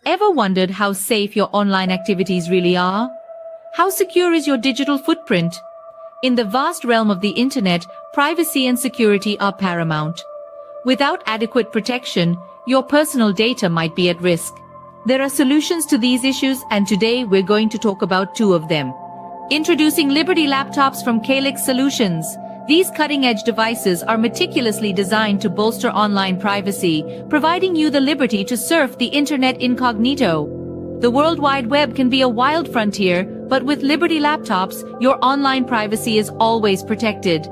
Ever wondered how safe your online activities really are? How secure is your digital footprint? In the vast realm of the internet, privacy and security are paramount. Without adequate protection, your personal data might be at risk. There are solutions to these issues, and today we're going to talk about two of them. Introducing Liberty laptops from Calyx Solutions. These cutting-edge devices are meticulously designed to bolster online privacy, providing you the liberty to surf the internet incognito. The World Wide Web can be a wild frontier, but with Liberty laptops, your online privacy is always protected.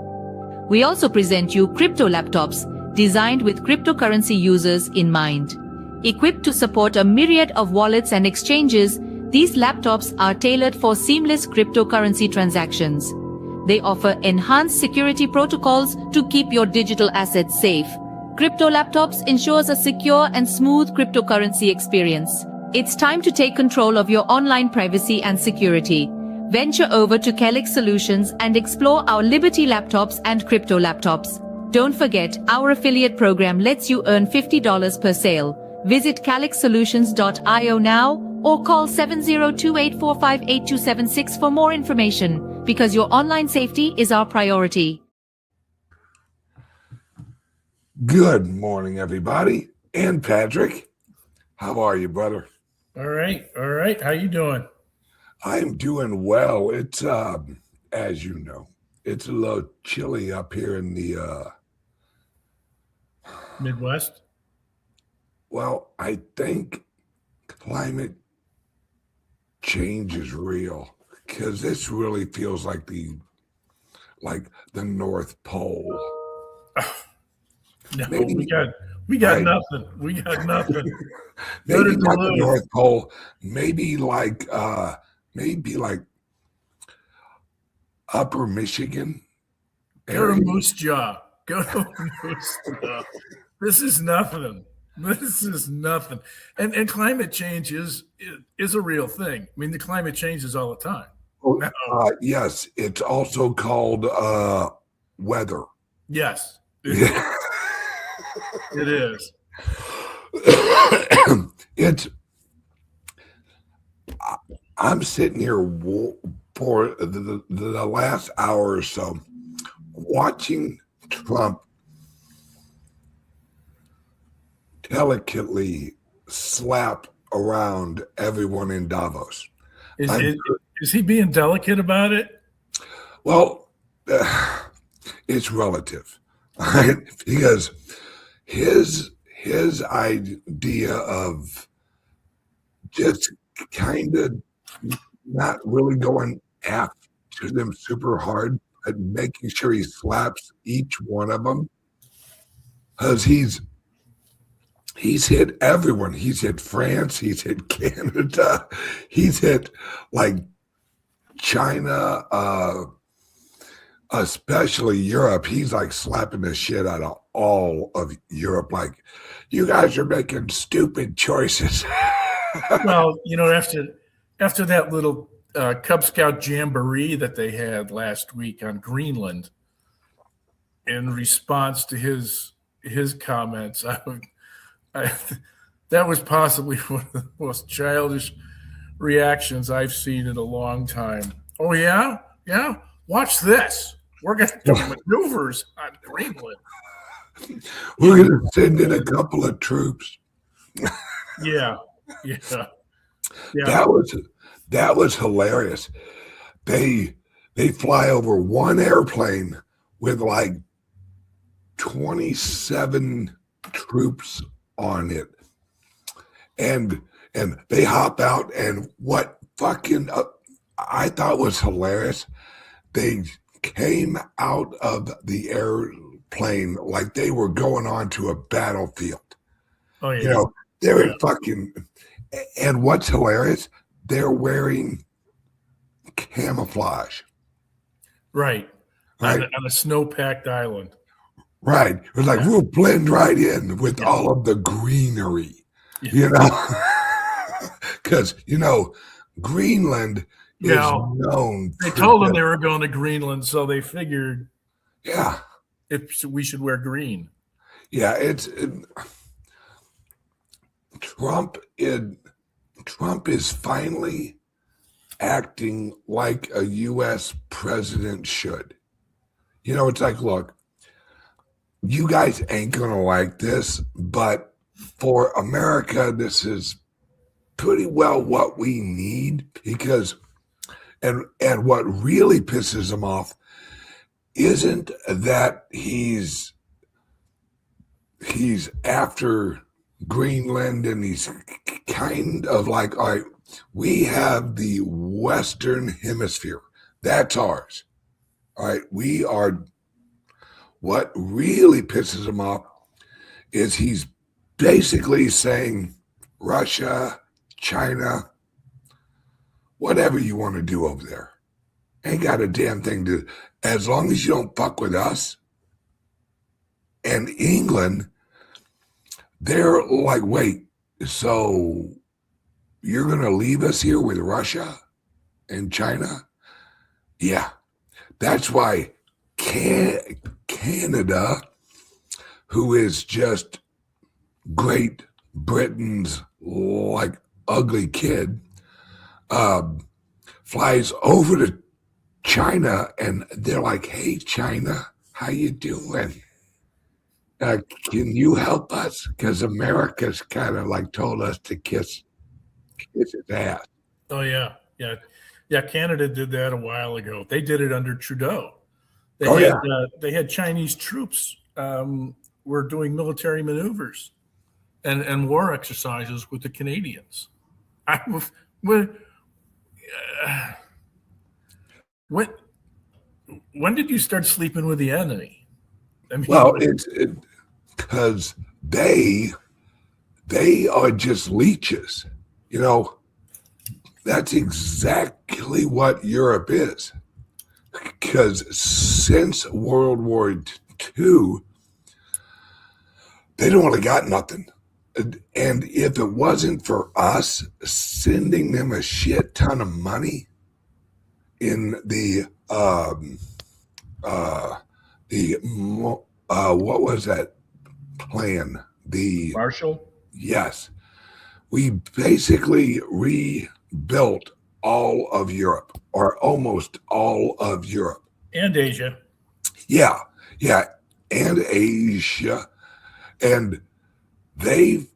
We also present you crypto laptops, designed with cryptocurrency users in mind. Equipped to support a myriad of wallets and exchanges, these laptops are tailored for seamless cryptocurrency transactions. They offer enhanced security protocols to keep your digital assets safe. Crypto laptops ensures a secure and smooth cryptocurrency experience. It's time to take control of your online privacy and security. Venture over to Calyx Solutions and explore our Liberty laptops and crypto laptops. Don't forget, our affiliate program lets you earn $50 per sale. Visit calyxsolutions.io now or call 702-845-8276 for more information, because your online safety is our priority. Good morning, everybody. And Patrick, how are you, brother? All right. How you doing? I'm doing well. It's, as you know, it's a little chilly up here in the Midwest. Well, I think climate change is real, because this really feels like the North Pole. No, Maybe, we got right? Nothing. We got nothing. Maybe not the North Pole. Maybe like Upper Michigan. Go to Moose Jaw. Go to Moose Jaw. This is nothing. And climate change is a real thing. I mean, the climate changes all the time. Yes, it's also called weather. Yes, it is. I'm sitting here for the last hour or so watching Trump delicately slap around everyone in Davos. Is he being delicate about it? Well, it's relative, right? Because his idea of just kind of not really going after them super hard, but making sure he slaps each one of them, because he's hit everyone. He's hit France. He's hit Canada. He's hit like China, especially Europe. He's like slapping the shit out of all of Europe. Like, you guys are making stupid choices. Well, after that little Cub Scout jamboree that they had last week on Greenland, in response to his comments, that was possibly one of the most childish reactions I've seen in a long time. Oh, yeah? Yeah? Watch this. We're going to do maneuvers on Greenland. We're going to send in a couple of troops. Yeah. That was hilarious. They fly over one airplane with like 27 troops on it, and they hop out, and what fucking I thought was hilarious, they came out of the airplane like they were going onto a battlefield. Oh yeah. They're fucking, and what's hilarious, they're wearing camouflage. Right. On a snow-packed island. Right. It was like, we'll blend right in with all of the greenery, because, Greenland is known. They told them they were going to Greenland, so they figured we should wear green. Yeah, Trump Trump is finally acting like a U.S. president should. You know, it's like, look, you guys ain't going to like this, but for America, this is pretty well what we need because, and what really pisses him off isn't that he's after Greenland and he's kind of like, all right, we have the Western Hemisphere. That's ours. All right, we are. What really pisses him off is he's basically saying Russia, China, whatever you want to do over there, ain't got a damn thing to do. As long as you don't fuck with us. And England, they're like, wait, so you're going to leave us here with Russia and China? Yeah, that's why Canada, who is just Great Britain's like ugly kid, flies over to China and they're like, hey, China, how you doing? Can you help us? Because America's kind of like told us to kiss his ass. Oh, yeah. Canada did that a while ago. They did it under Trudeau. They had Chinese troops were doing military maneuvers and war exercises with the Canadians. When did you start sleeping with the enemy? I mean, well, it's because they are just leeches. You know, that's exactly what Europe is. Because since World War II, they don't really got nothing. And if it wasn't for us sending them a shit ton of money in the what was that plan? The Marshall? Yes. We basically rebuilt all of Europe, or almost all of Europe. And Asia. Yeah. And Asia. And they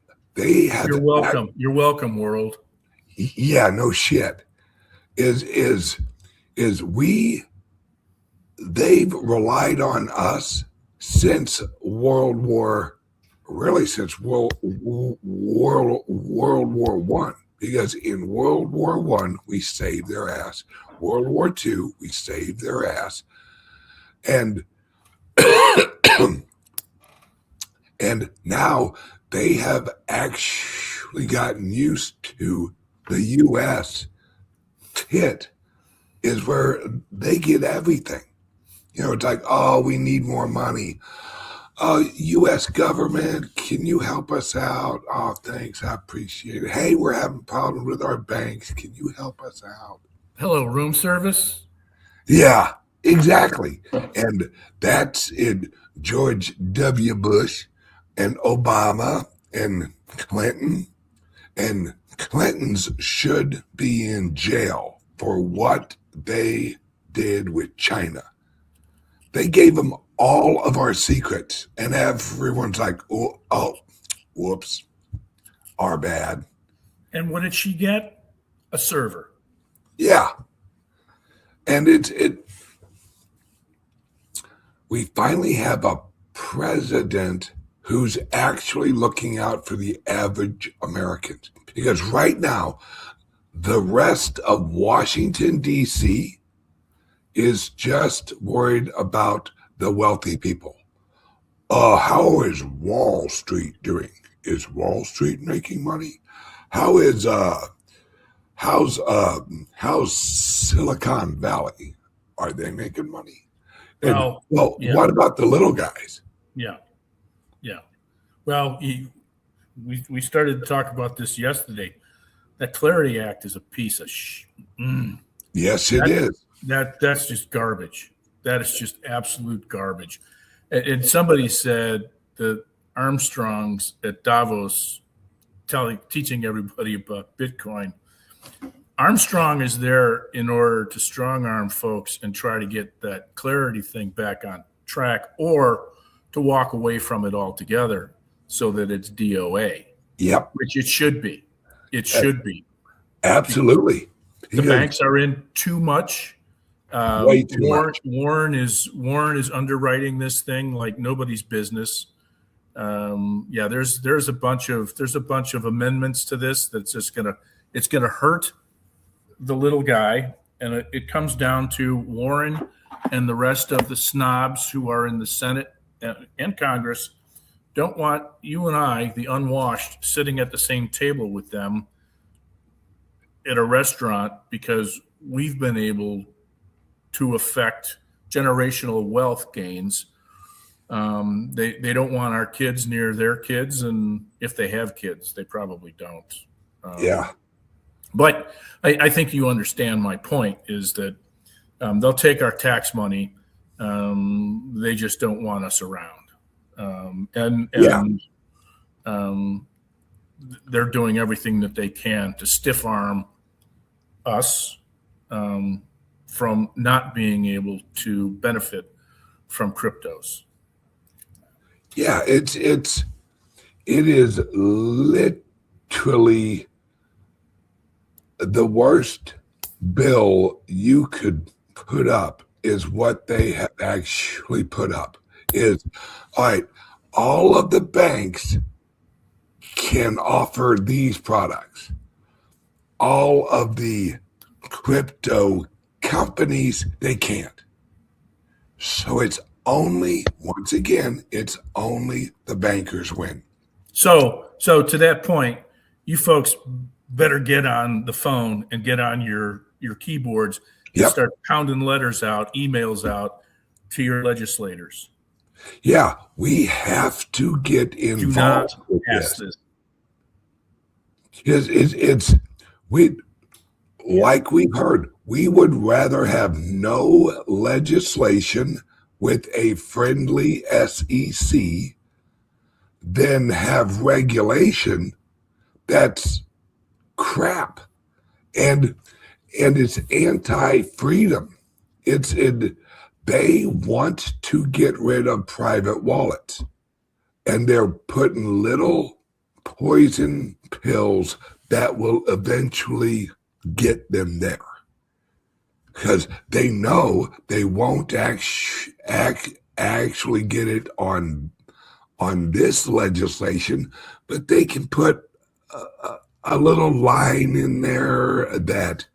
have. You're welcome. You're welcome, world. Yeah, no shit. They've relied on us since World War One. Because in World War One, we saved their ass. World War II, we saved their ass. And and now they have actually gotten used to the U.S. tit is where they get everything. You know, it's like, oh, we need more money. U.S. government, can you help us out? Oh, thanks, I appreciate it. Hey, we're having problems with our banks. Can you help us out? Hello, room service? Yeah, exactly. And that's in George W. Bush and Obama and Clinton. And Clintons should be in jail for what they did with China. They gave them all of our secrets, and everyone's like, oh, whoops, our bad. And what did she get? A server. Yeah. And we finally have a president who's actually looking out for the average Americans. Because right now, the rest of Washington, D.C. is just worried about the wealthy people. How is Wall Street doing? Is Wall Street making money? How's Silicon Valley? Are they making money? What about the little guys? Yeah. Well, we started to talk about this yesterday. That Clarity Act is a piece of Yes, it is. That's just garbage. That is just absolute garbage. And somebody said that Armstrongs at Davos teaching everybody about Bitcoin. Armstrong is there in order to strong arm folks and try to get that clarity thing back on track, or to walk away from it altogether so that it's DOA. Yep. Which it should be. It should be. Absolutely. The banks are in too much. Way too much. Warren is underwriting this thing like nobody's business. There's a bunch of amendments to this that's just gonna hurt the little guy, and it comes down to Warren and the rest of the snobs who are in the Senate and Congress don't want you and I, the unwashed, sitting at the same table with them at a restaurant because we've been able to affect generational wealth gains. They don't want our kids near their kids, and if they have kids, they probably don't. But I think you understand my point is that they'll take our tax money. They just don't want us around. They're doing everything that they can to stiff arm us from not being able to benefit from cryptos. Yeah, it is literally the worst bill you could put up is what they have actually put up. Is all right, all of the banks can offer these products. All of the crypto companies, they can't. So it's only, once again, it's only the bankers win. So to that point, you folks better get on the phone and get on your keyboards and start pounding letters out, emails out to your legislators. Yeah, we have to get involved with this. It's like we've heard, we would rather have no legislation with a friendly SEC than have regulation that's crap, and it's anti-freedom. They want to get rid of private wallets, and they're putting little poison pills that will eventually get them there, because they know they won't actually get it on this legislation, but they can put a little line in there that,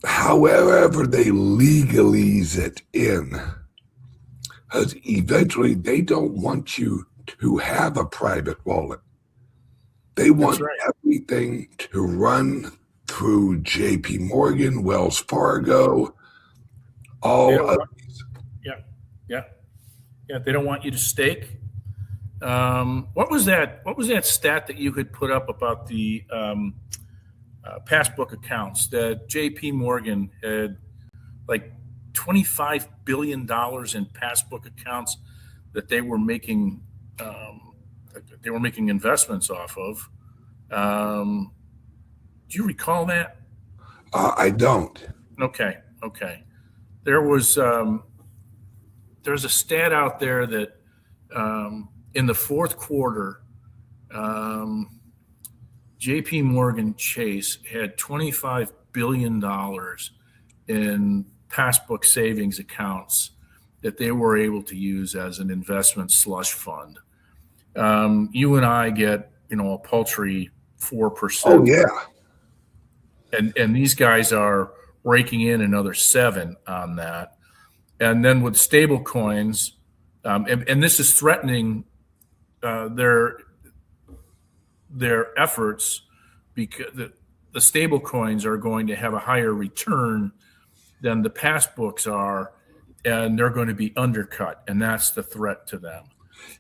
however they legalize it in, because eventually they don't want you to have a private wallet. They want everything to run through JP Morgan, Wells Fargo, all of these. Yeah. They don't want you to stake. What was that stat that you had put up about the passbook accounts that JP Morgan had like $25 billion in passbook accounts that they were making investments off of. Do you recall that? I don't. Okay. There's a stat out there that in the fourth quarter, JP Morgan Chase had $25 billion in passbook savings accounts that they were able to use as an investment slush fund. You and I get, a paltry 4%. Oh, yeah. And these guys are raking in another 7 on that. And then with stable coins, and this is threatening their efforts, because the stable coins are going to have a higher return than the passbooks are, and they're going to be undercut, and that's the threat to them.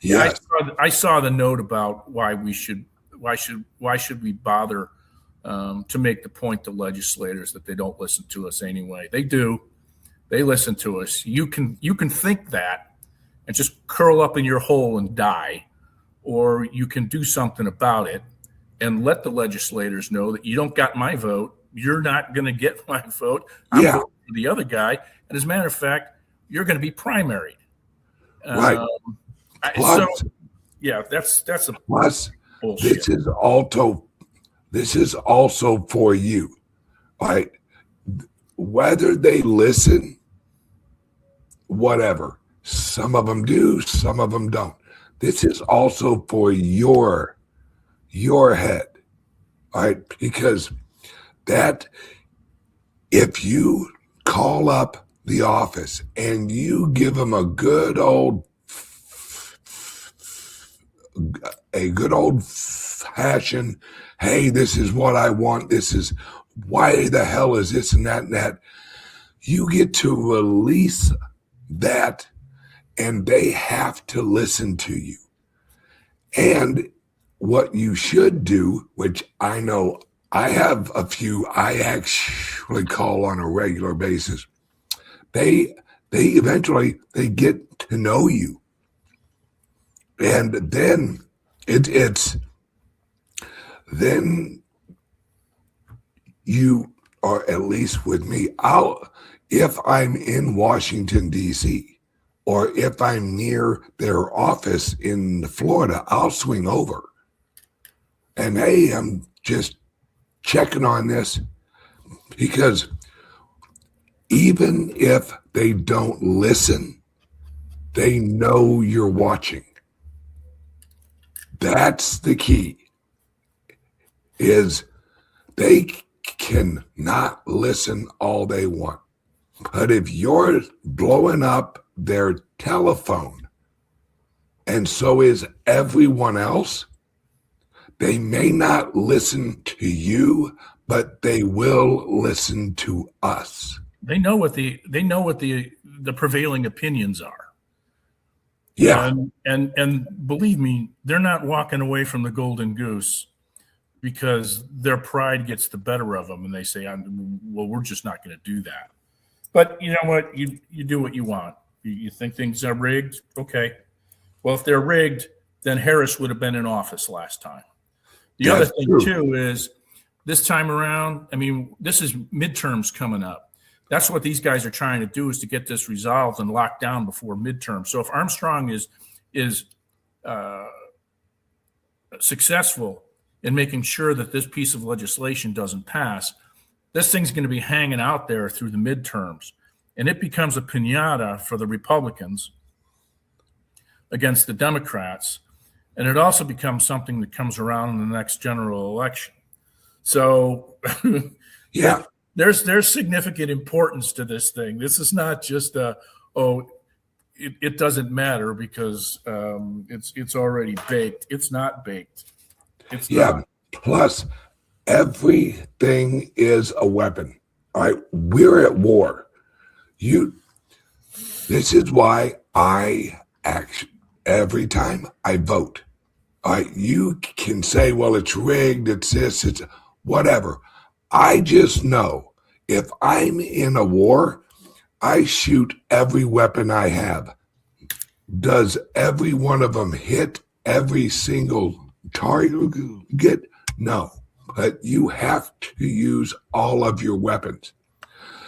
Yes. I saw the note about why should we bother to make the point to legislators that they don't listen to us anyway. They do. They listen to us. You can think that, and just curl up in your hole and die, or you can do something about it and let the legislators know that you don't got my vote. You're not going to get my vote. I'm Yeah. voting for the other guy. And as a matter of fact, you're going to be primaried. Right. So, yeah, that's a Plus, bullshit. this is also for you, right? Whether they listen, whatever. Some of them do, some of them don't. This is also for your head, right? Because that, if you call up the office and you give them a good old fashion, hey, this is what I want, this is why the hell is this and that and that, you get to release that, and they have to listen to you. And what you should do, which I know I have a few I actually call on a regular basis, they eventually they get to know you. And then then you are, at least with me, if I'm in Washington, D.C., or if I'm near their office in Florida, I'll swing over. And hey, I'm just checking on this, because even if they don't listen, they know you're watching. That's the key, is they can not listen all they want. But if you're blowing up their telephone, and so is everyone else, they may not listen to you, but they will listen to us. They know what the prevailing opinions are. Yeah. And believe me, they're not walking away from the golden goose because their pride gets the better of them, and they say, well, we're just not going to do that. But you know what? You do what you want. You think things are rigged? Okay. Well, if they're rigged, then Harris would have been in office last time. The other thing, too, is this time around, I mean, this is midterms coming up. That's what these guys are trying to do, is to get this resolved and locked down before midterm. So if Armstrong is successful in making sure that this piece of legislation doesn't pass, this thing's going to be hanging out there through the midterms, and it becomes a piñata for the Republicans against the Democrats, and it also becomes something that comes around in the next general election. So, yeah. There's significant importance to this thing. This is not just it doesn't matter because it's already baked. It's not baked. It's not. Plus, everything is a weapon. All right, we're at war. This is why I every time I vote. All right, you can say, well, it's rigged, it's this, it's whatever. I just know if I'm in a war, I shoot every weapon I have. Does every one of them hit every single target? No, but you have to use all of your weapons.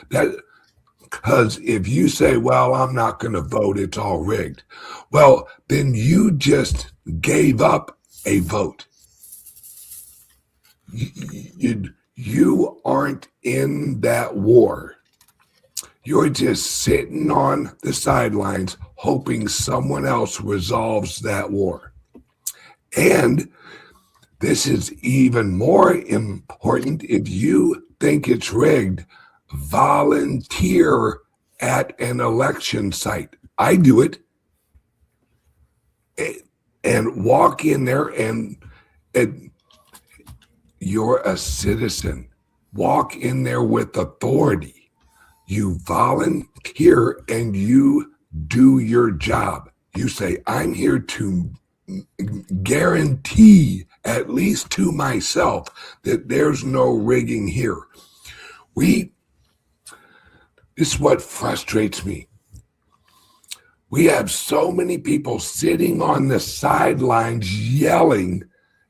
Because if you say, well, I'm not going to vote, it's all rigged, well, then you just gave up a vote. You aren't in that war. You're just sitting on the sidelines hoping someone else resolves that war. And this is even more important. If you think it's rigged, volunteer at an election site. I do it. And walk in there and you're a citizen. Walk in there with authority. You volunteer and you do your job. You say, I'm here to guarantee, at least to myself, that there's no rigging here. This is what frustrates me. We have so many people sitting on the sidelines yelling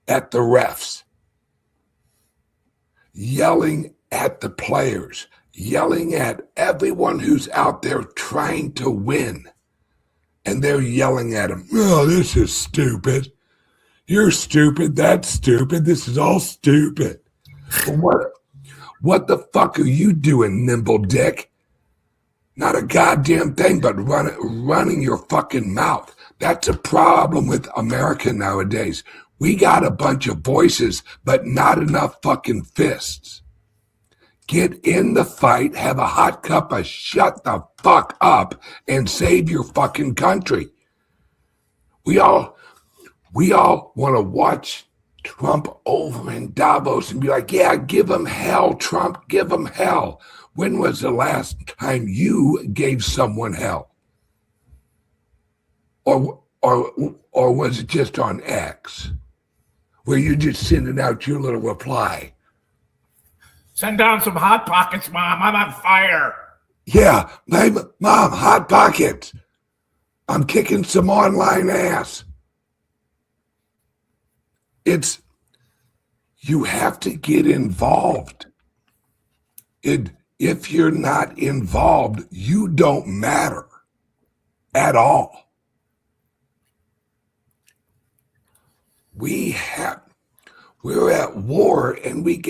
at the refs, yelling at the players, yelling at everyone who's out there trying to win. And they're yelling at them, oh, this is stupid. You're stupid. That's stupid. This is all stupid. Well, what the fuck are you doing, nimble dick? Not a goddamn thing but running your fucking mouth. That's a problem with America nowadays. We got a bunch of voices, but not enough fucking fists. Get in the fight, have a hot cup of shut the fuck up, and save your fucking country. We all want to watch Trump over in Davos and be like, yeah, give him hell, Trump, give him hell. When was the last time you gave someone hell? Or was it just on X, where you're just sending out your little reply? Send down some Hot Pockets, Mom. I'm on fire. Yeah, Mom, Hot Pockets. I'm kicking some online ass. You have to get involved. If you're not involved, you don't matter at all. We're at war, and we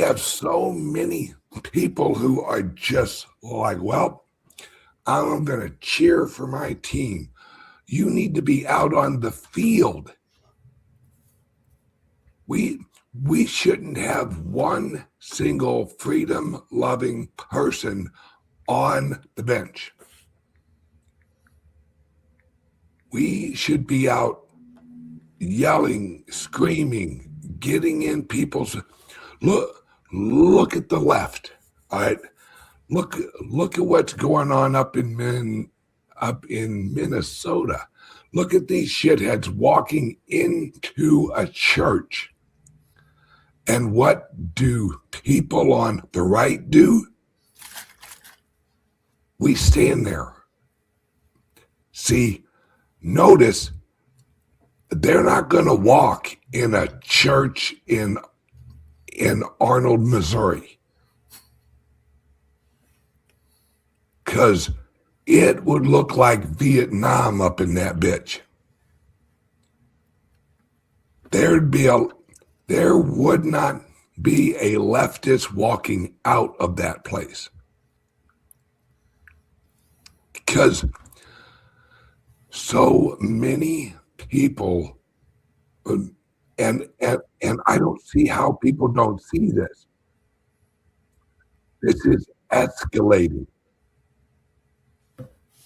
have so many people who are just like, well, I'm going to cheer for my team. You need to be out on the field. We shouldn't have one single freedom-loving person on the bench. We should be out yelling, screaming, getting in people's... Look at the left, all right? Look at what's going on up in Minnesota. Look at these shitheads walking into a church. And what do people on the right do? We stand there. See, notice they're not going to walk in a church in Arnold, Missouri, because it would look like Vietnam up in that bitch. There would not be a leftist walking out of that place, because so many people, and I don't see how people don't see this. This is escalating.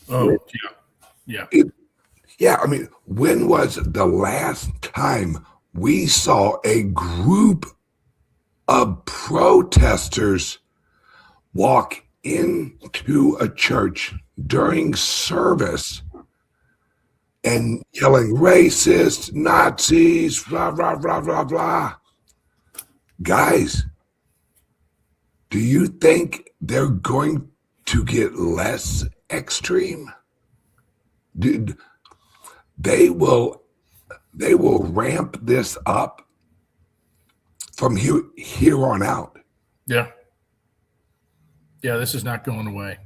Oh, yeah. Yeah, I mean, when was the last time we saw a group of protesters walk into a church during service and yelling racist, Nazis, blah, blah, blah, blah, blah? Guys, do you think they're going to get less extreme? They will ramp this up from here on out. Yeah. Yeah, this is not going away.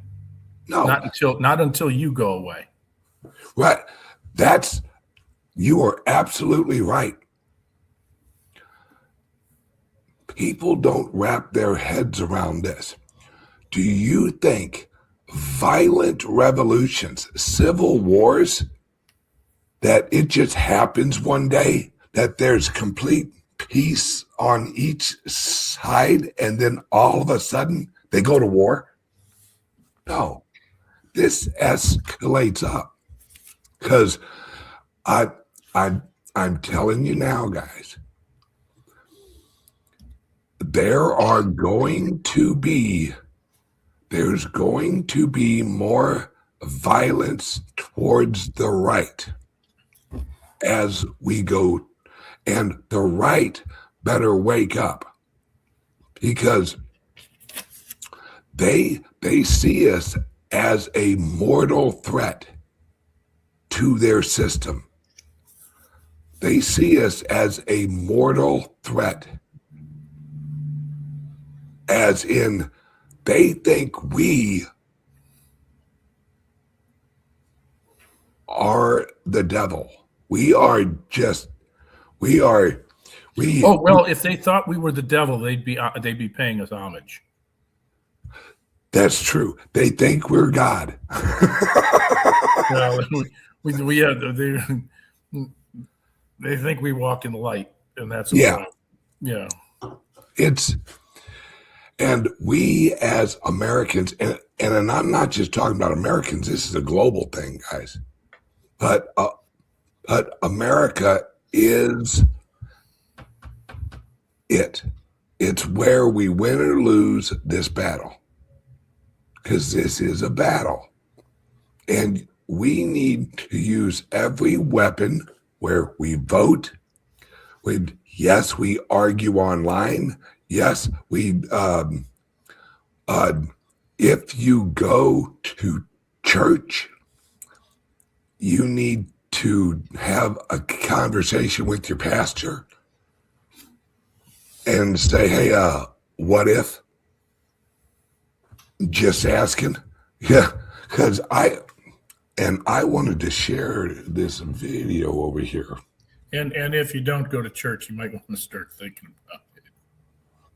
No. Not until you go away. Right. You are absolutely right. People don't wrap their heads around this. Do you think violent revolutions, civil wars, that it just happens one day, that there's complete peace on each side, and then all of a sudden they go to war? No, this escalates up, because I'm telling you now, guys, there's going to be more violence towards the right as we go, and the right better wake up, because they see us as a mortal threat to their system. They see us as a mortal threat, as in they think we are the devil. We are. Oh, well, if they thought we were the devil, they'd be paying us homage. That's true. They think we're God. Well, they think we walk in the light, and that's a problem. Yeah. And we as Americans, and I'm not just talking about Americans. This is a global thing, guys. But America is it. It's where we win or lose this battle, because this is a battle, and we need to use every weapon where we vote. Yes, we argue online. Yes, if you go to church, you need to have a conversation with your pastor and say, hey, what if? Just asking. Yeah, because I wanted to share this video over here. And if you don't go to church, you might want to start thinking about it.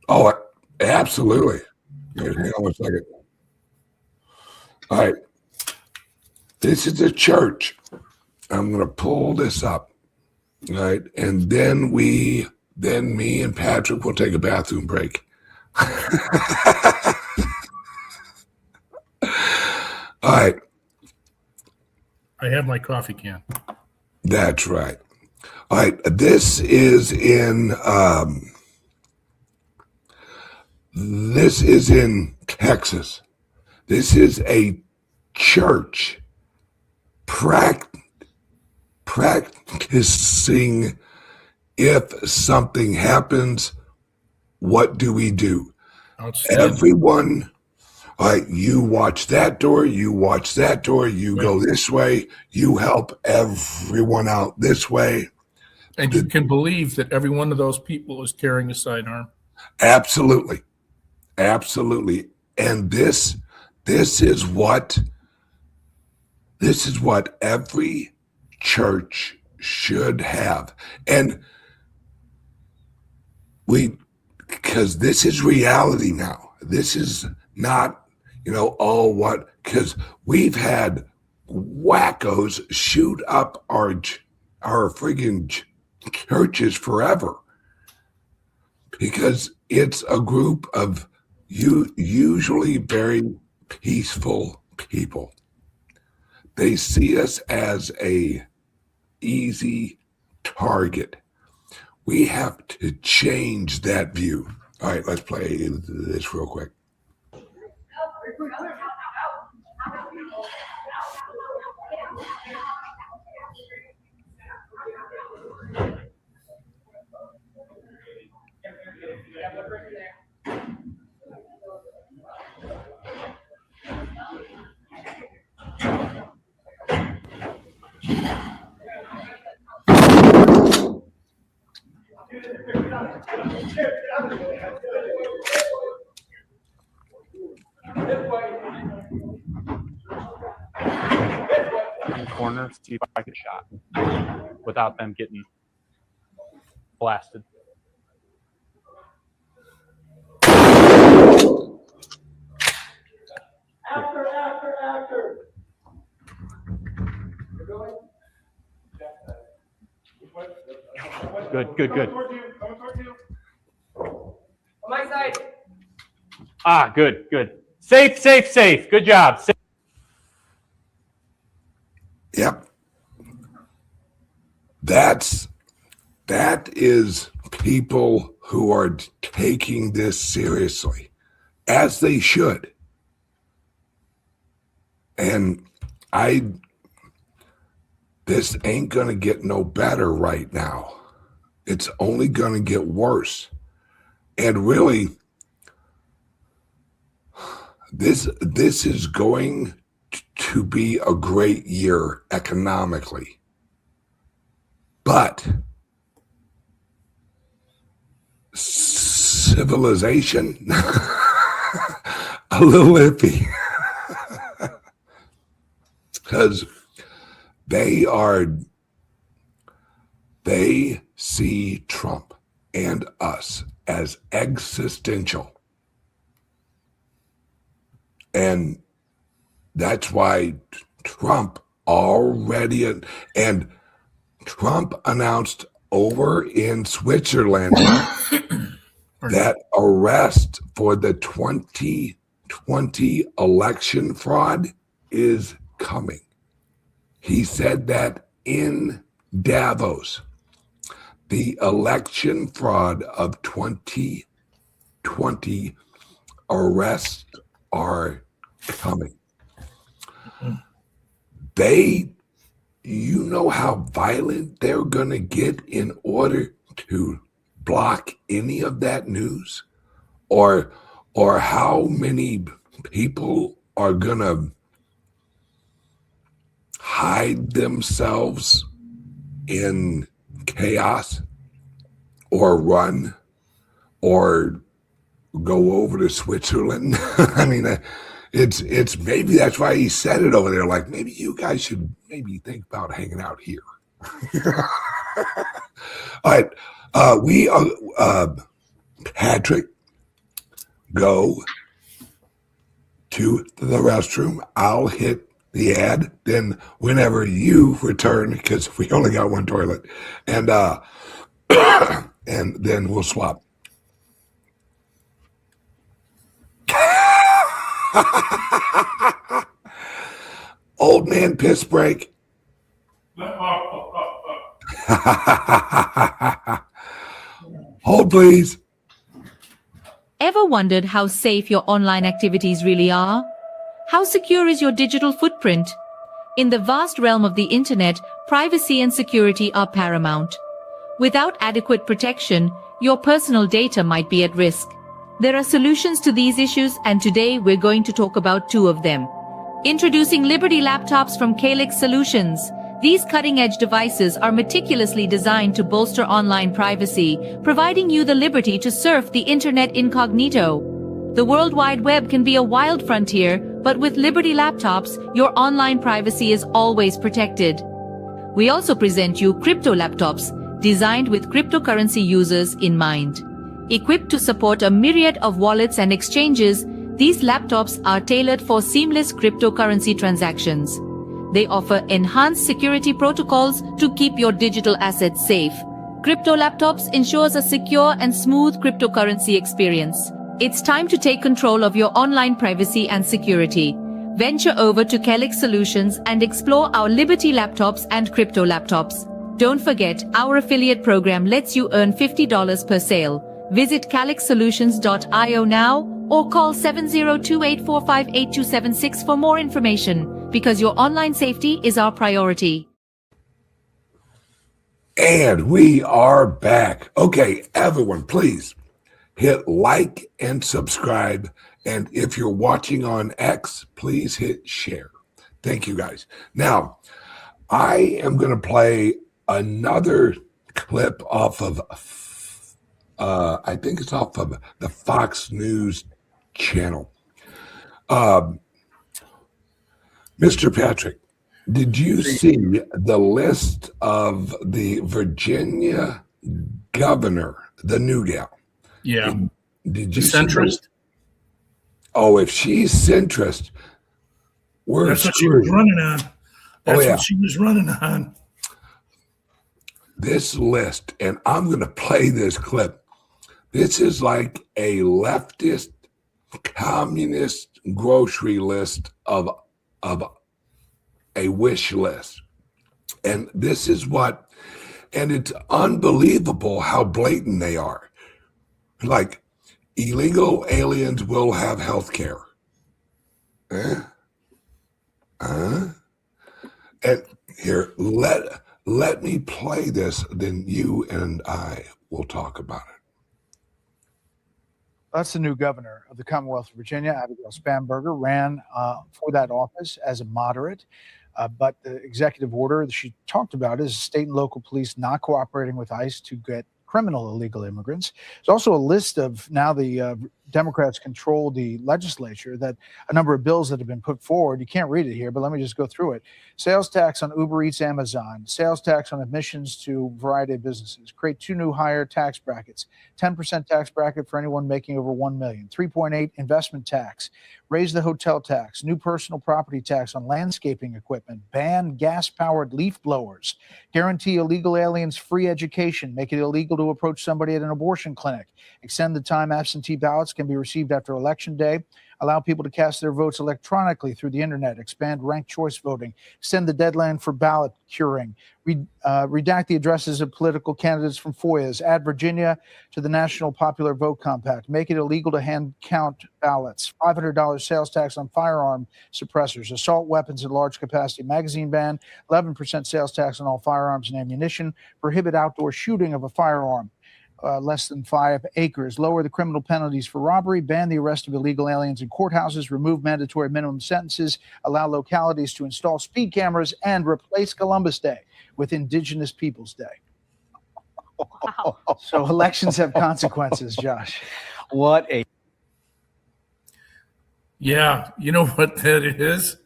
Oh, absolutely. Hang on one second. All right. This is a church. I'm going to pull this up. All right. And then me and Patrick will take a bathroom break. All right. I have my coffee can. That's right. All right. This is in Texas. This is a church practicing, if something happens, what do we do? Everyone, all right, you watch that door, you go this way, you help everyone out this way. And you can believe that every one of those people is carrying a sidearm? Absolutely. Absolutely. And this is what every church should have. And because this is reality now. This is not, because we've had wackos shoot up our friggin' churches forever, because it's a group of usually very peaceful people. They see us as a easy target. We have to change that view. All right, let's play this real quick. In the corner, see if I get shot without them getting blasted. After. Good. On my side. Ah, good. Safe. Good job. Safe. Yep. That is people who are taking this seriously, as they should. And this ain't going to get no better right now. It's only going to get worse. And really, this is going to be a great year economically. But civilization, a little iffy. Because they see Trump and us as existential. And that's why Trump already, and Trump announced over in Switzerland that arrest for the 2020 election fraud is coming. He said that in Davos, the election fraud of 2020 arrests are coming. You know how violent they're going to get in order to block any of that news, or how many people are going to hide themselves in chaos, or run, or go over to Switzerland. I mean, it's maybe that's why he said it over there. Like, maybe you guys should maybe think about hanging out here. All right, Patrick, go to the restroom. I'll hit the ad. Then whenever you return, because we only got one toilet, and and then we'll swap. Old man piss break. Hold, please. Ever wondered how safe your online activities really are? How secure is your digital footprint? In the vast realm of the internet, privacy and security are paramount. Without adequate protection, your personal data might be at risk. There are solutions to these issues, and today we're going to talk about two of them. Introducing Liberty laptops from Calyx Solutions. These cutting-edge devices are meticulously designed to bolster online privacy, providing you the liberty to surf the internet incognito. The World Wide Web can be a wild frontier, but with Liberty laptops, your online privacy is always protected. We also present you crypto laptops, designed with cryptocurrency users in mind. Equipped to support a myriad of wallets and exchanges, these laptops are tailored for seamless cryptocurrency transactions. They offer enhanced security protocols to keep your digital assets safe. Crypto laptops ensures a secure and smooth cryptocurrency experience. It's time to take control of your online privacy and security. Venture over to Calyx Solutions and explore our Liberty laptops and crypto laptops. Don't forget, our affiliate program lets you earn $50 per sale. Visit calyxsolutions.io now or call 7028458276 for more information, because your online safety is our priority. And we are back. Okay, everyone, please hit like and subscribe. And if you're watching on X, please hit share. Thank you, guys. Now, I am going to play another clip off of, I think it's off of the Fox News channel. Mr. Patrick, did you see the list of the Virginia governor, the new gal? Yeah. Did you The see centrist. Oh, if she's centrist, we're That's what she was screwed. running on. That's yeah. what she was running on. This list, and I'm going to play this clip. This is like a leftist, communist grocery list of a wish list. And this is what, and it's unbelievable how blatant they are. Like, illegal aliens will have health care. And here, let me play this, then you and I will talk about it. That's the new governor of the Commonwealth of Virginia, Abigail Spanberger, ran for that office as a moderate. But the executive order that she talked about is state and local police not cooperating with ICE to get criminal illegal immigrants. There's also a list of now the Democrats control the legislature, that a number of bills that have been put forward. You can't read it here, but let me just go through it. Sales tax on Uber Eats, Amazon, sales tax on admissions to a variety of businesses, create 2 new higher tax brackets, 10% tax bracket for anyone making over 1 million, 3.8 investment tax, raise the hotel tax, new personal property tax on landscaping equipment, ban gas-powered leaf blowers, guarantee illegal aliens free education, make it illegal to approach somebody at an abortion clinic, extend the time absentee ballots can be received after Election Day, allow people to cast their votes electronically through the internet, expand ranked choice voting, extend the deadline for ballot curing, redact the addresses of political candidates from FOIAs, add Virginia to the National Popular Vote Compact, make it illegal to hand count ballots, $500 sales tax on firearm suppressors, assault weapons and large capacity magazine ban, 11% sales tax on all firearms and ammunition, prohibit outdoor shooting of a firearm less than 5 acres, lower the criminal penalties for robbery, ban the arrest of illegal aliens in courthouses, remove mandatory minimum sentences, allow localities to install speed cameras, and replace Columbus Day with Indigenous Peoples Day. Wow. So elections have consequences, Josh. What a Yeah, you know what that is?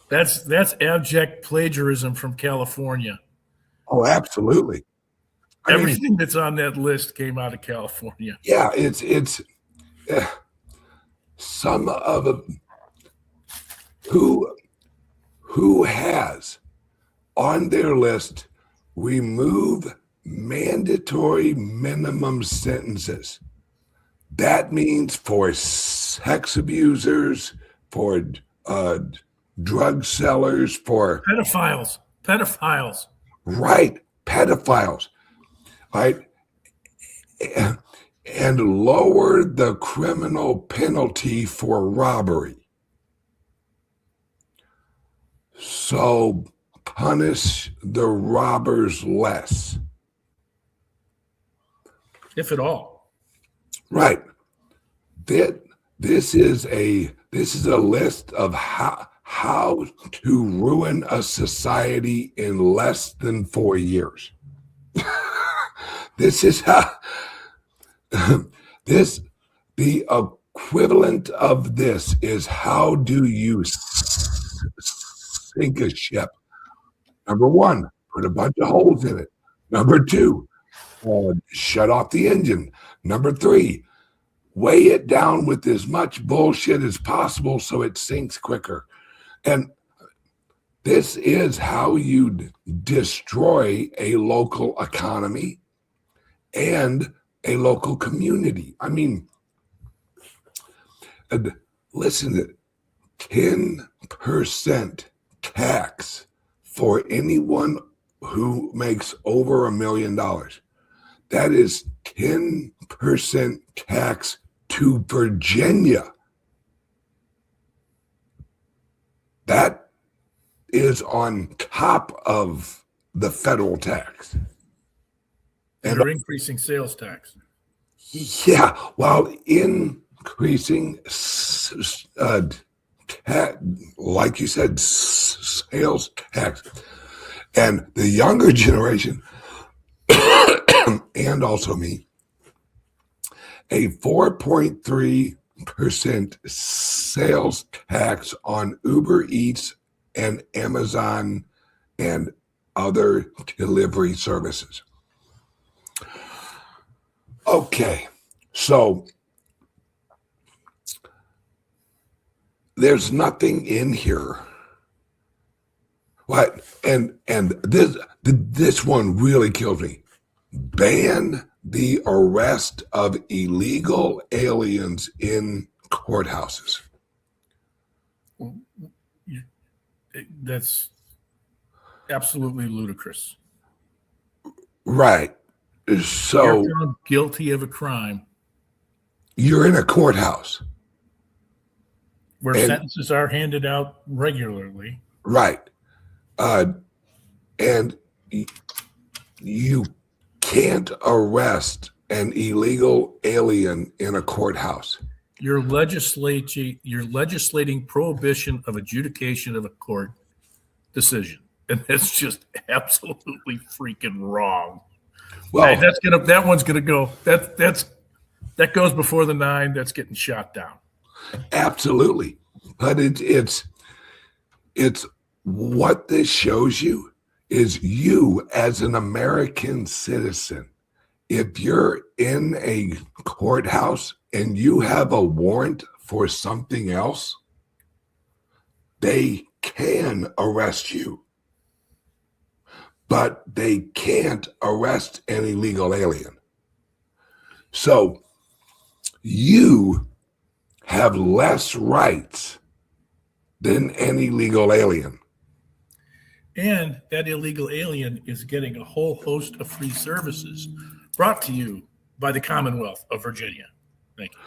That's abject plagiarism from California. Oh, absolutely. I mean, Everything that's on that list came out of California. yeah, it's some of them who has on their list remove mandatory minimum sentences. That means for sex abusers, for drug sellers, for Pedophiles. right, pedophiles, right, and lower the criminal penalty for robbery. So punish the robbers less. If at all. Right. This is a list of how to ruin a society in less than 4 years. This is how the equivalent of this is how do you sink a ship? Number one, put a bunch of holes in it. Number two, shut off the engine. Number three, weigh it down with as much bullshit as possible so it sinks quicker. And this is how you destroy a local economy and a local community. I mean, listen to 10% tax for anyone who makes over $1 million. That is 10% tax to Virginia. That is on top of the federal tax. And they're increasing sales tax. Yeah, while increasing, like you said, sales tax. And the younger generation, and also me, a 4.3% sales tax on Uber Eats and Amazon and other delivery services. Okay, so there's nothing in here. What? And this one really kills me. Ban the arrest of illegal aliens in courthouses. That's absolutely ludicrous. Right. So You're found guilty of a crime you're in a courthouse. where And- sentences are handed out regularly. Right. And you can't arrest an illegal alien in a courthouse. You're legislating prohibition of adjudication of a court decision, and that's just absolutely freaking wrong. Well, Hey, that one's gonna go. That goes before the 9. That's getting shot down. absolutely. But it's what this shows you is you as an American citizen. If you're in a courthouse and you have a warrant for something else, they can arrest you, but they can't arrest an illegal alien. So you have less rights than any legal alien. And that illegal alien is getting a whole host of free services brought to you by the Commonwealth of Virginia. Thank you.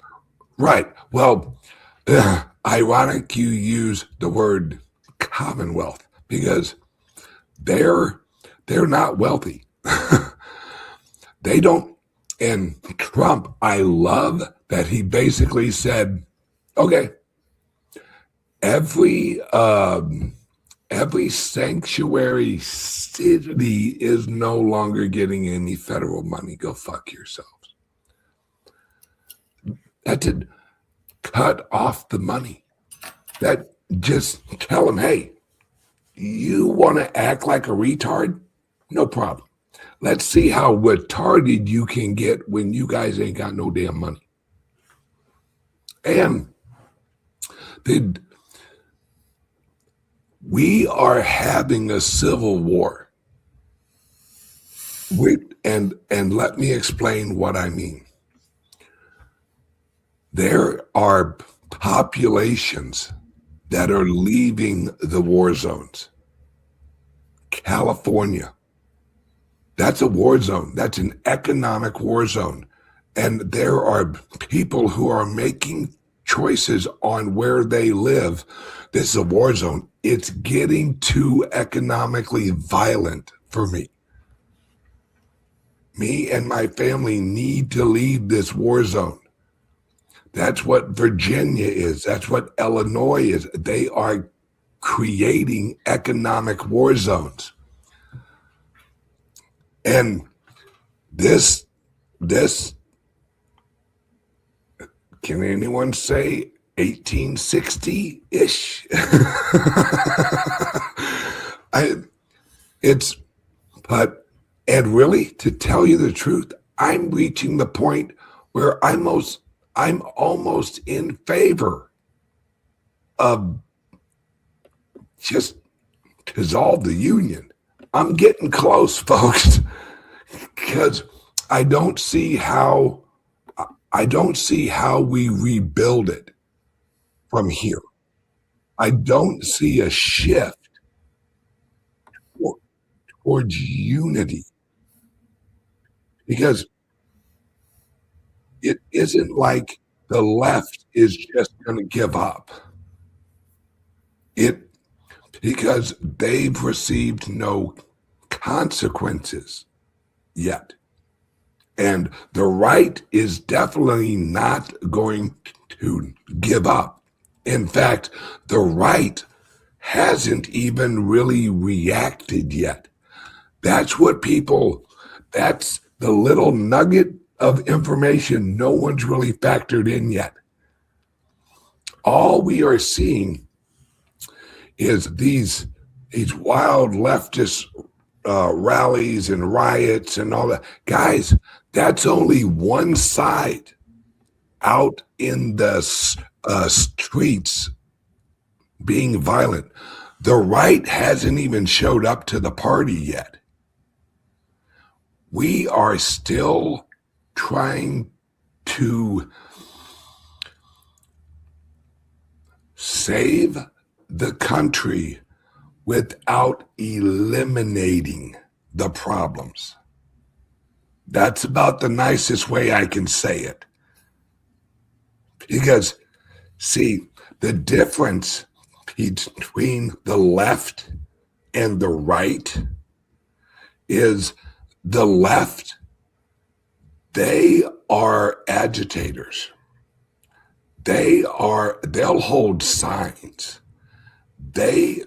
Right. Well, ironic you use the word Commonwealth because they're not wealthy. They don't. And Trump, I love that he basically said, okay, every sanctuary city is no longer getting any federal money. Go fuck yourselves. That did cut off the money. That just tell them, hey, you want to act like a retard? No problem. Let's see how retarded you can get when you guys ain't got no damn money. And we are having a civil war. And let me explain what I mean. There are populations that are leaving the war zones. California, that's a war zone. That's an economic war zone. And there are people who are making choices on where they live. This is a war zone. It's getting too economically violent for me. Me and my family need to leave this war zone. That's what Virginia is. That's what Illinois is. They are creating economic war zones. And this, can anyone say 1860-ish? And really, to tell you the truth, I'm reaching the point where I'm almost in favor of just dissolve the union. I'm getting close, folks, because I don't see how we rebuild it from here. I don't see a shift towards unity because it isn't like the left is just going to give up. Because they've received no consequences yet. And the right is definitely not going to give up. In fact, the right hasn't even really reacted yet. That's the little nugget of information no one's really factored in yet. All we are seeing is these wild leftist rallies and riots and all that. Guys, that's only one side out in the streets being violent. The right hasn't even showed up to the party yet. We are still trying to save the country without eliminating the problems. That's about the nicest way I can say it. Because, see, the difference between the left and the right is the left They are agitators. They'll hold signs. They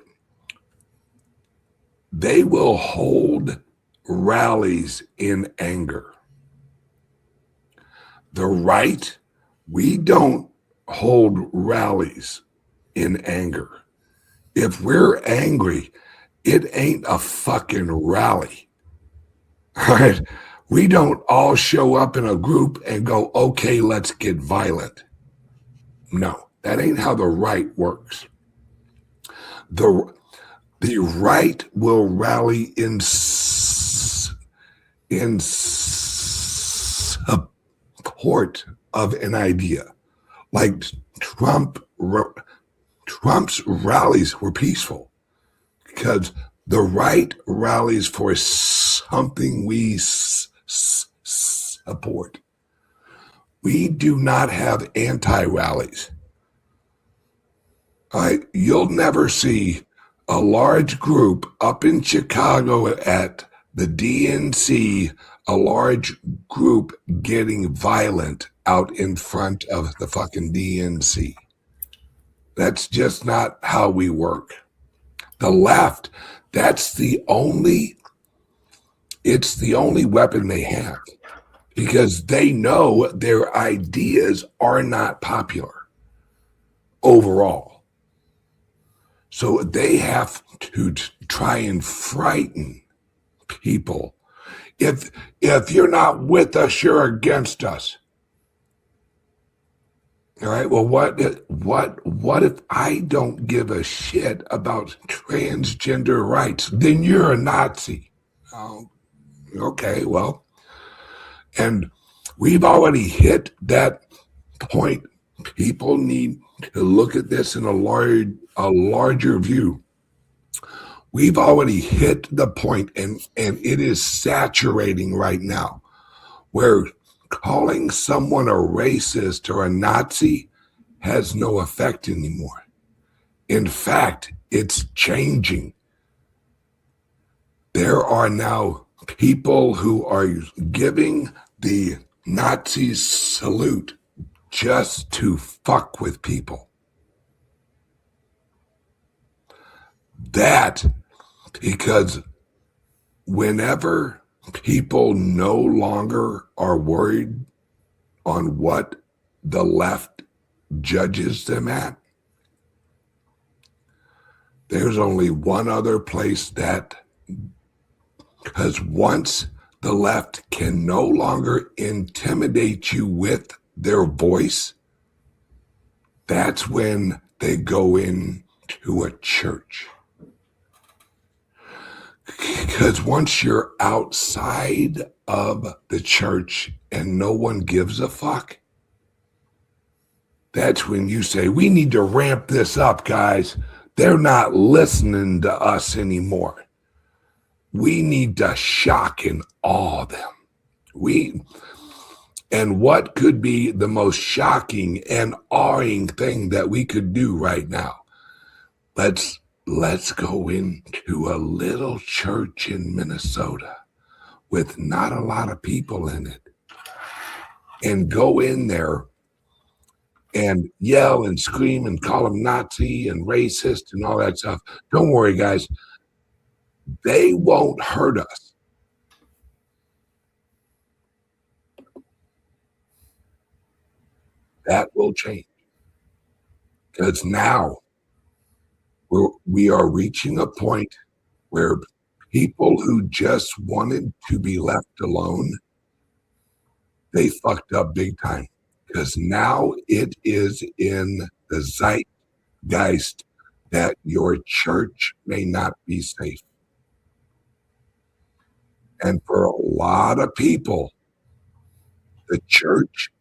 will hold rallies in anger. The right, we don't hold rallies in anger. If we're angry, it ain't a fucking rally. All right. We don't all show up in a group and go, okay, let's get violent. No, that ain't how the right works. The right will rally in support of an idea. Like Trump's rallies were peaceful because the right rallies for something we support. We do not have anti-rallies. You'll never see a large group up in Chicago at the DNC, a large group getting violent out in front of the fucking DNC. That's just not how we work. The left, it's the only weapon they have because they know their ideas are not popular overall. So they have to try and frighten people. If you're not with us, you're against us. All right. Well, what if I don't give a shit about transgender rights? Then you're a Nazi. Oh, okay. Well, and we've already hit that point. People need to look at this in a larger view. We've already hit the point, and it is saturating right now, where calling someone a racist or a Nazi has no effect anymore. In fact, it's changing. There are now people who are giving the Nazis salute just to fuck with people. That, because whenever people no longer are worried on what the left judges them at, there's only one other place that, because once the left can no longer intimidate you with their voice, that's when they go into a church. Because once you're outside of the church and no one gives a fuck, that's when you say, we need to ramp this up, guys. They're not listening to us anymore. We need to shock and awe them. And what could be the most shocking and awing thing that we could do right now? Let's go into a little church in Minnesota with not a lot of people in it and go in there and yell and scream and call them Nazi and racist and all that stuff. Don't worry, guys. They won't hurt us. That will change. Because now we are reaching a point where people who just wanted to be left alone, they fucked up big time. Because now it is in the zeitgeist that your church may not be safe. And for a lot of people, the church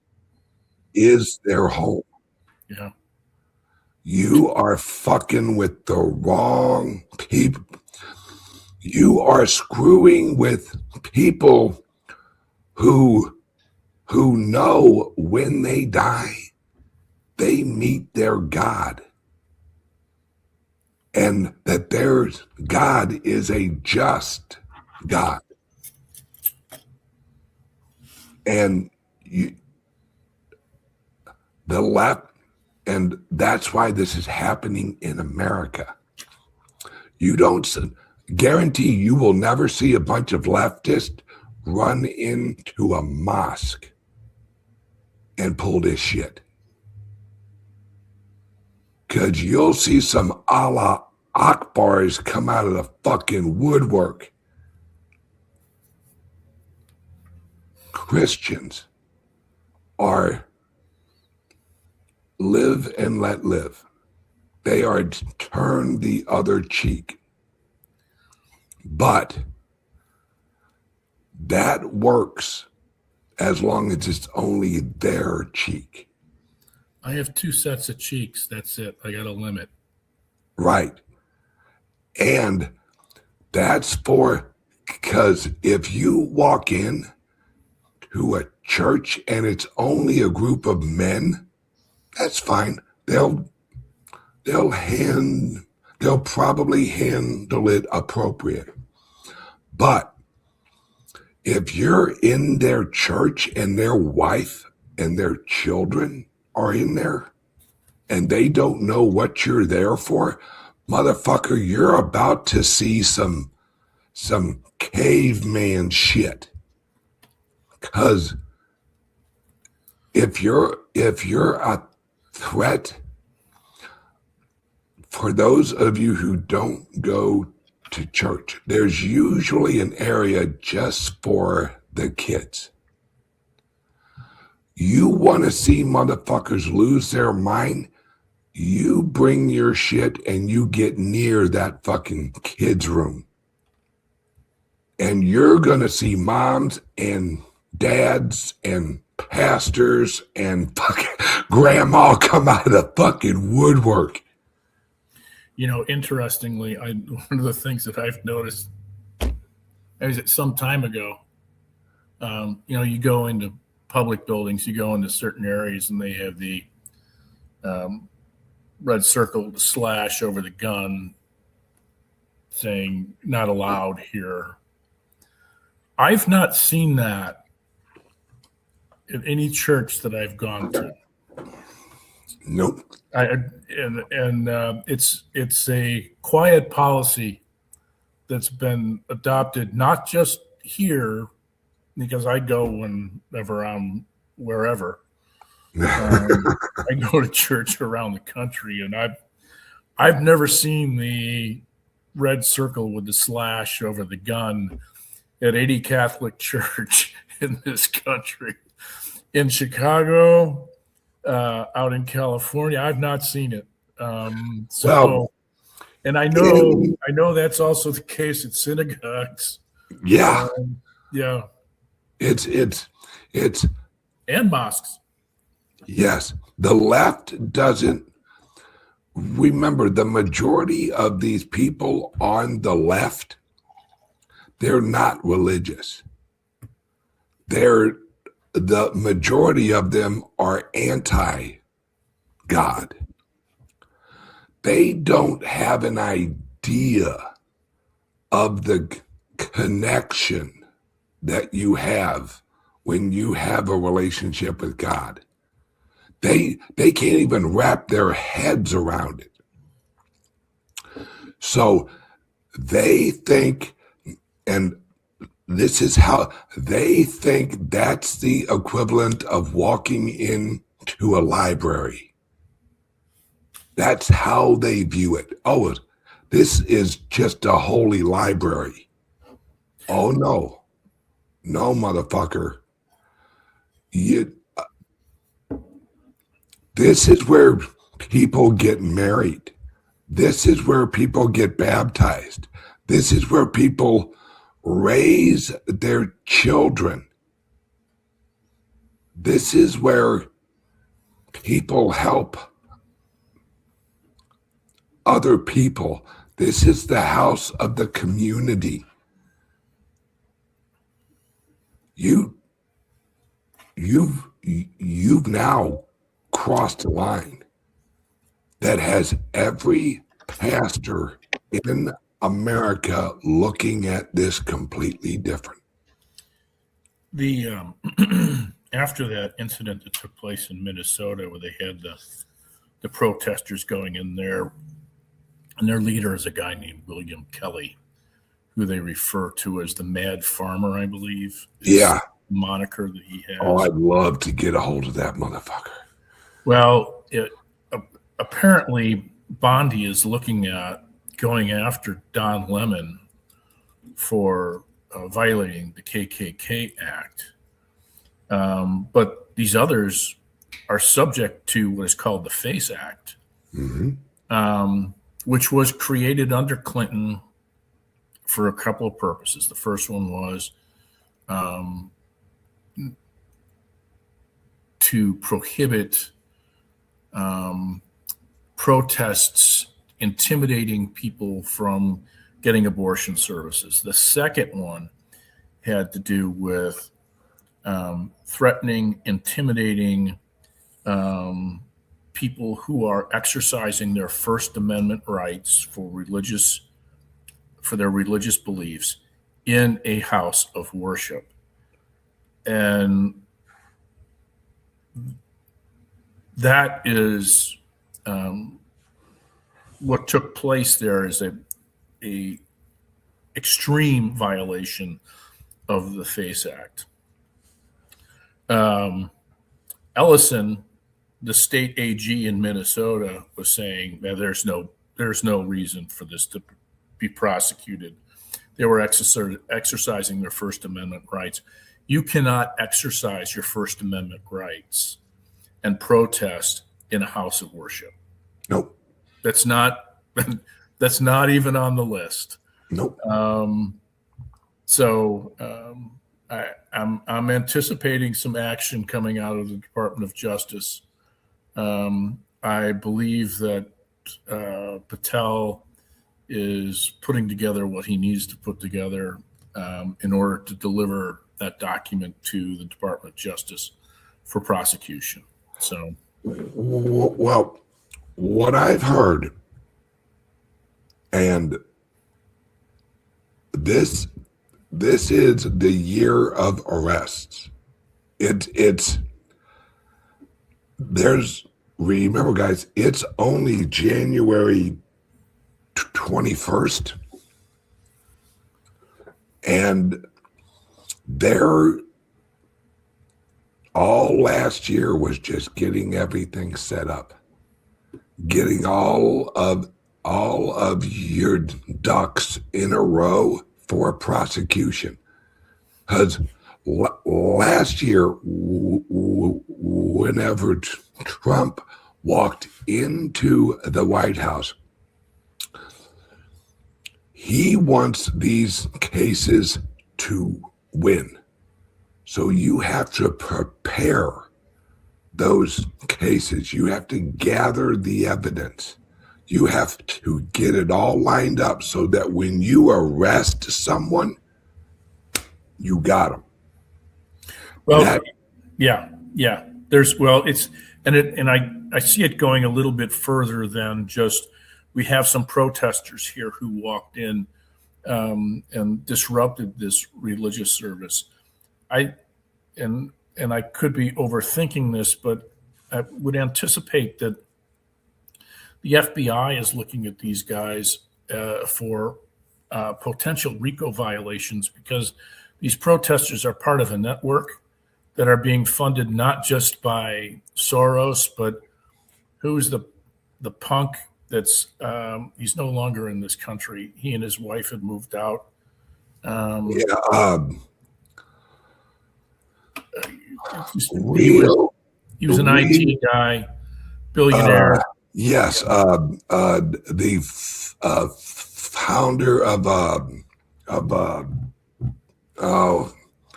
is their home. Yeah. You are fucking with the wrong people. You are screwing with people who know when they die, they meet their God. And that their God is a just God. And the left, and that's why this is happening in America. You don't guarantee you will never see a bunch of leftists run into a mosque and pull this shit. Because you'll see some Allah Akbars come out of the fucking woodwork. Christians are live and let live. They are turn the other cheek. But that works as long as it's only their cheek. I have 2 sets of cheeks. That's it. I got a limit. Right. And that's because if you walk in to a church and it's only a group of men, that's fine. They'll probably handle it appropriate. But if you're in their church and their wife and their children are in there and they don't know what you're there for, motherfucker, you're about to see some caveman shit. Because if you're a threat, for those of you who don't go to church, there's usually an area just for the kids. You want to see motherfuckers lose their mind, you bring your shit and you get near that fucking kids' room. And you're going to see moms and dads and pastors and fucking grandma come out of the fucking woodwork. You know, interestingly, one of the things that I've noticed is that some time ago, you go into public buildings, you go into certain areas, and they have the red circle, the slash over the gun, saying "not allowed here." I've not seen that in any church that I've gone to. Nope. It's a quiet policy that's been adopted, not just here, because I go whenever I'm wherever. I go to church around the country, and I've never seen the red circle with the slash over the gun at any Catholic church in this country. In Chicago, out in California, I've not seen it. And I know that's also the case at synagogues. Yeah. Yeah. It's And mosques. Yes. The left doesn't remember the majority of these people on the left, they're not religious. The majority of them are anti-God. They don't have an idea of the connection that you have when you have a relationship with God. They can't even wrap their heads around it. So they think, and this is how they think, that's the equivalent of walking into a library. That's how they view it. Oh, this is just a holy library. Oh, no. No, motherfucker. This is where people get married. This is where people get baptized. This is where people raise their children. This is where people help other people. This is the house of the community. You've now crossed a line that has every pastor in America looking at this completely different. The after that incident that took place in Minnesota, where they had the protesters going in there, and their leader is a guy named William Kelly, who they refer to as the Mad Farmer, I believe. Yeah. Moniker that he has. Oh, I'd love to get a hold of that motherfucker. Well, apparently Bondi is looking at going after Don Lemon for violating the KKK Act. But these others are subject to what is called the FACE Act, which was created under Clinton for a couple of purposes. The first one was to prohibit protests intimidating people from getting abortion services. The second one had to do with threatening, intimidating people who are exercising their First Amendment rights for their religious beliefs in a house of worship. And that is what took place there is a extreme violation of the FACE Act. Ellison, the state AG in Minnesota, was saying that there's no reason for this to be prosecuted. They were exercising their First Amendment rights. You cannot exercise your First Amendment rights and protest in a house of worship. Nope. That's not even on the list. Nope. I'm anticipating some action coming out of the Department of Justice. I believe that Patel is putting together what he needs to put together in order to deliver that document to the Department of Justice for prosecution. So, well, what I've heard, and this is the year of arrests. Remember, guys, it's only January 21st, and all last year was just getting everything set up, getting all of your ducks in a row for prosecution. Because last year, whenever Trump walked into the White House, he wants these cases to win. So you have to prepare those cases. You have to gather the evidence. You have to get it all lined up so that when you arrest someone, you got them. Well, yeah. I see it going a little bit further than just we have some protesters here who walked in and disrupted this religious service. I could be overthinking this, but I would anticipate that the FBI is looking at these guys for potential RICO violations because these protesters are part of a network that are being funded not just by Soros, but who's the punk that's he's no longer in this country. He and his wife had moved out. He was an IT guy, billionaire. Yes, the founder of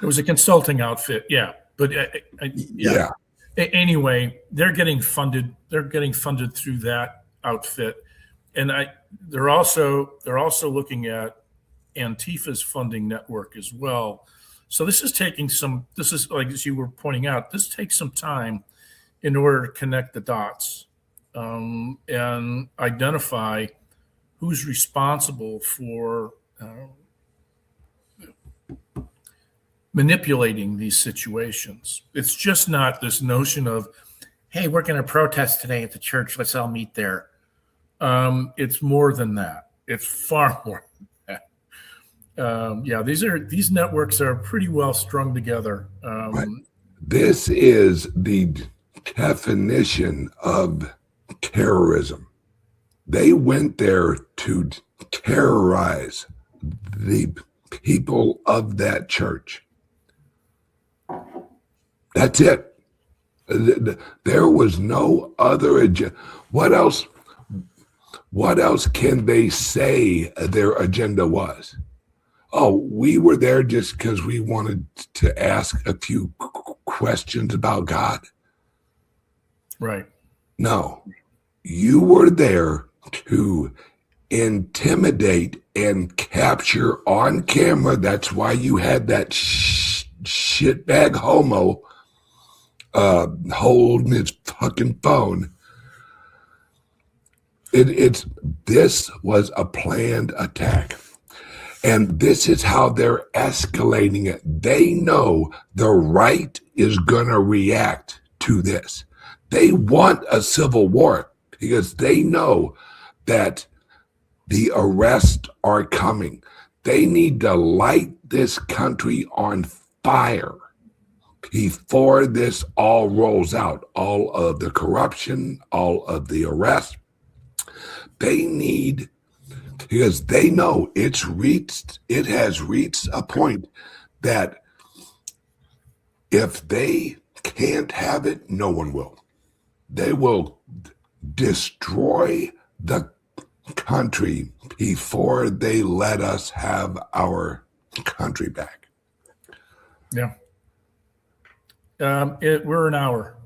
it was a consulting outfit. Yeah, but yeah. Anyway, they're getting funded. They're getting funded through that outfit, and they're also looking at Antifa's funding network as well. So this is like, as you were pointing out, this takes some time in order to connect the dots and identify who's responsible for manipulating these situations. It's just not this notion of, hey, we're going to protest today at the church. Let's all meet there. It's more than that. It's far more than that. These networks are pretty well strung together. Right. This is the definition of terrorism. They went there to terrorize the people of that church. That's it. There was no other agenda. What else can they say their agenda was? Oh, we were there just because we wanted to ask a few questions about God. Right. No, you were there to intimidate and capture on camera. That's why you had that shitbag homo holding his fucking phone. This was a planned attack. And this is how they're escalating it. They know the right is going to react to this. They want a civil war because they know that the arrests are coming. They need to light this country on fire before this all rolls out. All of the corruption, all of the arrests. They need, because they know it has reached a point that if they can't have it, no one will. They will destroy the country before they let us have our country back. Yeah. We're an hour.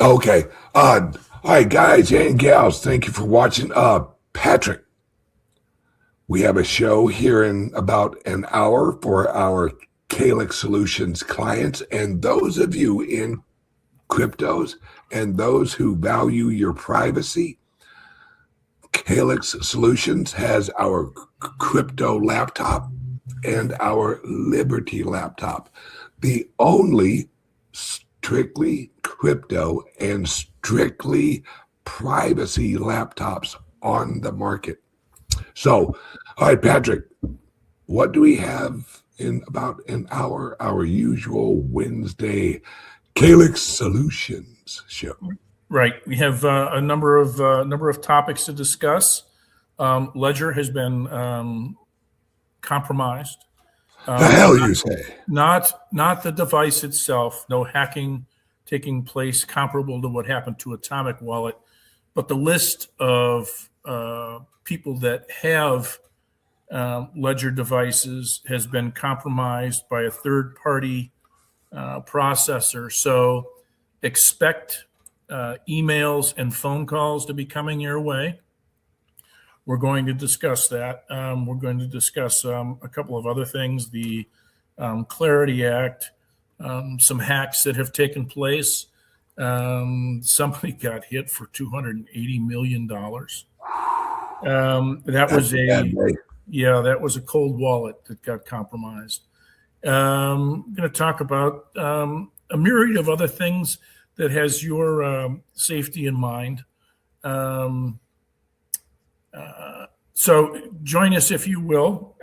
Okay. All right, guys and gals, thank you for watching. Patrick, we have a show here in about an hour for our Calyx Solutions clients and those of you in cryptos and those who value your privacy. Calyx Solutions has our crypto laptop and our Liberty laptop, the only strictly crypto and strictly privacy laptops on the market. So, all right, Patrick, what do we have in about an hour? Our usual Wednesday Calyx Solutions show. Right. We have a number of topics to discuss. Ledger has been compromised. The hell you say? Not the device itself. No hacking taking place comparable to what happened to Atomic Wallet, but the list of people that have Ledger devices has been compromised by a third-party processor. So expect emails and phone calls to be coming your way. We're going to discuss that. We're going to discuss a couple of other things, the Clarity Act, some hacks that have taken place. Somebody got hit for $280 million. That was a cold wallet that got compromised. I'm going to talk about a myriad of other things that has your safety in mind. So join us if you will.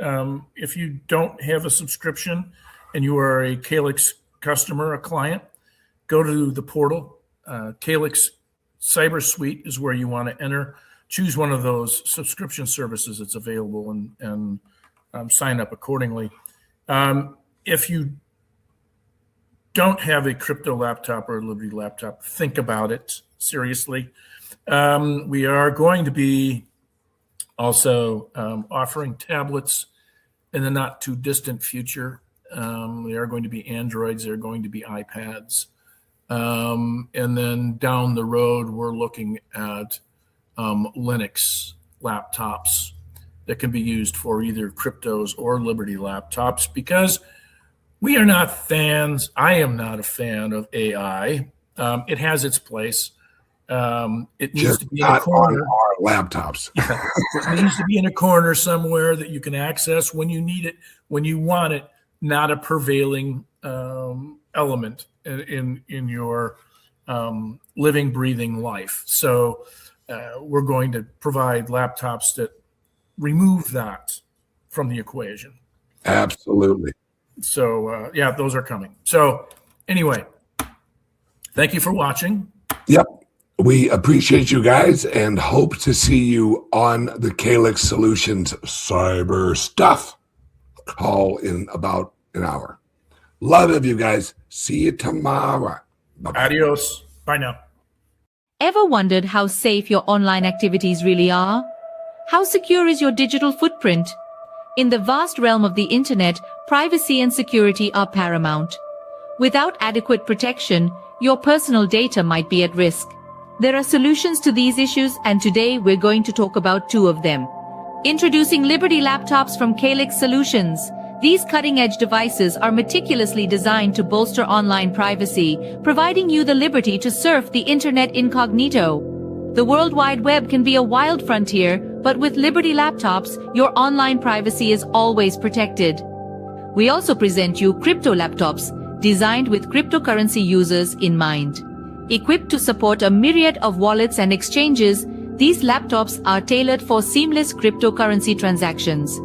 If you don't have a subscription and you are a Calyx customer, a client, go to the portal. Calyx Cyber Suite is where you want to enter. Choose one of those subscription services that's available and sign up accordingly. If you don't have a crypto laptop or a Liberty laptop, think about it seriously. We are going to be also offering tablets in the not too distant future. They are going to be Androids. They're going to be iPads. And then down the road, we're looking at Linux laptops that can be used for either cryptos or Liberty laptops, because we are not fans. I am not a fan of AI. It has its place. It needs Just to be in a not corner. on our laptops. It needs to be in a corner somewhere that you can access when you need it, when you want it, not a prevailing element in your living, breathing life. So we're going to provide laptops that remove that from the equation. Absolutely. So yeah, those are coming. So anyway, thank you for watching. Yep. We appreciate you guys and hope to see you on the Calyx Solutions Cyber Stuff call in about an hour. Love of you guys. See you tomorrow. Bye-bye. Adios. Bye now. Ever wondered how safe your online activities really are? How secure is your digital footprint? In the vast realm of the internet, privacy and security are paramount. Without adequate protection, your personal data might be at risk. There are solutions to these issues, and today we're going to talk about two of them. Introducing Liberty laptops from Calyx Solutions. These cutting-edge devices are meticulously designed to bolster online privacy, providing you the liberty to surf the internet incognito. The World Wide Web can be a wild frontier, but with Liberty laptops, your online privacy is always protected. We also present you crypto laptops, designed with cryptocurrency users in mind. Equipped to support a myriad of wallets and exchanges, these laptops are tailored for seamless cryptocurrency transactions.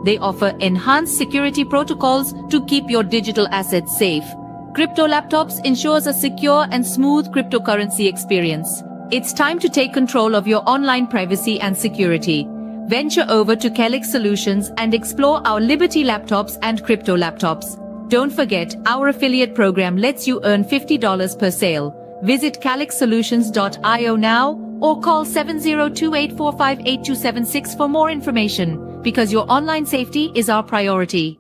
They offer enhanced security protocols to keep your digital assets safe. Crypto laptops ensures a secure and smooth cryptocurrency experience. It's time to take control of your online privacy and security. Venture over to Calyx Solutions and explore our Liberty laptops and crypto laptops. Don't forget, our affiliate program lets you earn $50 per sale. Visit calyxsolutions.io now or call 7028458276 for more information, because your online safety is our priority.